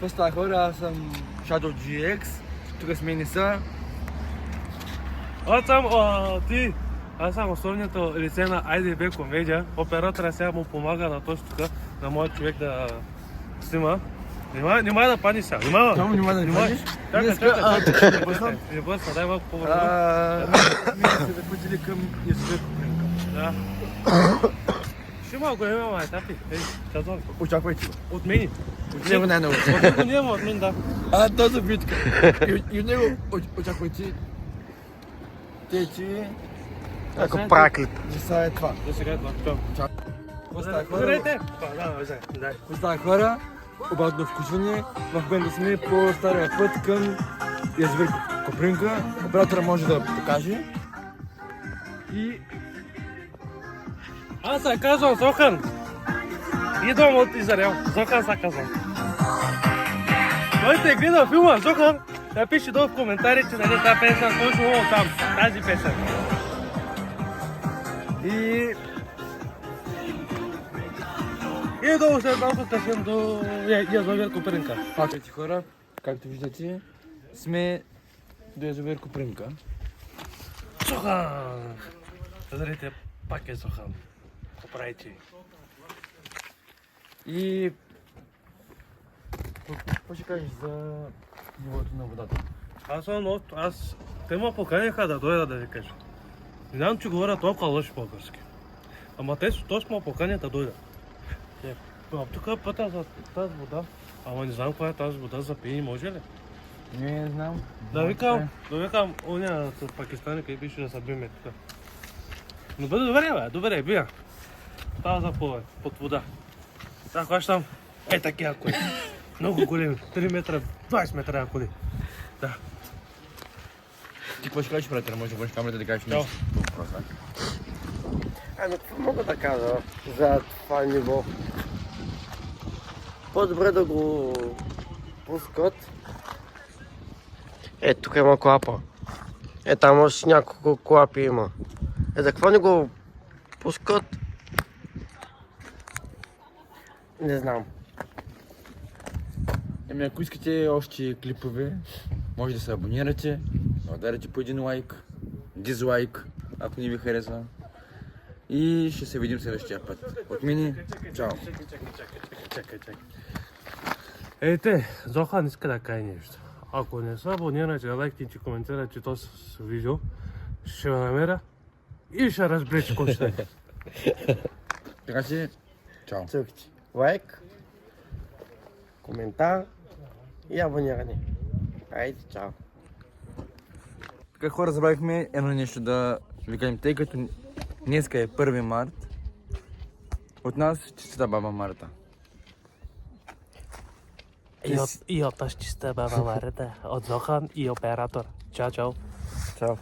Поста хора, аз съм Shadow GX. Тук сме Ниса. Аз съм основното лице на IDB комедия. Оператора сега му помага на точно тук, на моят човек да снима. Немай да паднеш сега, внимава! Само внимай да не паднеш. Чакай. Не бъсна, дай малко по-върху. Ние се запътили към язовир Копринка. Да. Ще малко имаме етапи. Казвам. Очаквайте го. От мен. От него най-много. От него няма, от мен да. Този битка. И от него очаквайте течи. Ако праклит. И сега е това. Да сега е това. Поста хора. Здравейте! Да. Поста хора. Обратно включване. В момента сме по стария път към язовир Копринка. Оператора може да покаже. И Аз се казвам Зохан. Идвам от Израел. Зохан се казвам. Който е гледал филма Зохан, напиши долу в коментарите, нали, тази песен, точно много там, тази песен. И долу след малко качвам до язовир Копринка. пакети хора, както виждате, сме до язовир Копринка. Зохан! Зрите, пак е Зохан. Какво правите? И какво ще кажеш за нивото на водата? Те ме поканиха да дойда да ви кажа. Не знам, че говоря толкова лъж български. Ама те точно ме поканят да дойда. Тук пътя за тази вода. Ама не знам каква е тази вода за пиене, може ли? Не знам. Да викам, оня с Пакистани, къде пише да се биме тук. Но бъде добре, бия. Става за под вода. Да, хващам. Такива коли. Много големи. 3 метра, 20 метра коли. Да. Ти какво ще кажеш, приятел? Може да вършиш камерата да кажеш нещо по въпроса? Ами, какво мога да кажа за това ниво? По-добре да го пускат. Тук има клапа. Там още няколко клапи има. За какво не го пускат? Не знам. Ами ако искате още клипове, може да се абонирате, да ударите по един лайк, дизлайк, ако не ви харесва. И ще се видим следващия път. От мини, чао! Ейте, Зохан иска да каже нещо. Ако не се абонирате, лайкните и коментирате този видео, ще ме намеря и ще разберете какво ще е. Така че, чао! Цъкче. Лайк, коментар и абониране. Айде, чао. Така хора, забравихме едно нещо да ви кажем, тъй като днеска е 1 март. От нас честита баба Марта. И от тази чиста баба Марта, от Зохан и оператор. Чао, чао. Чао!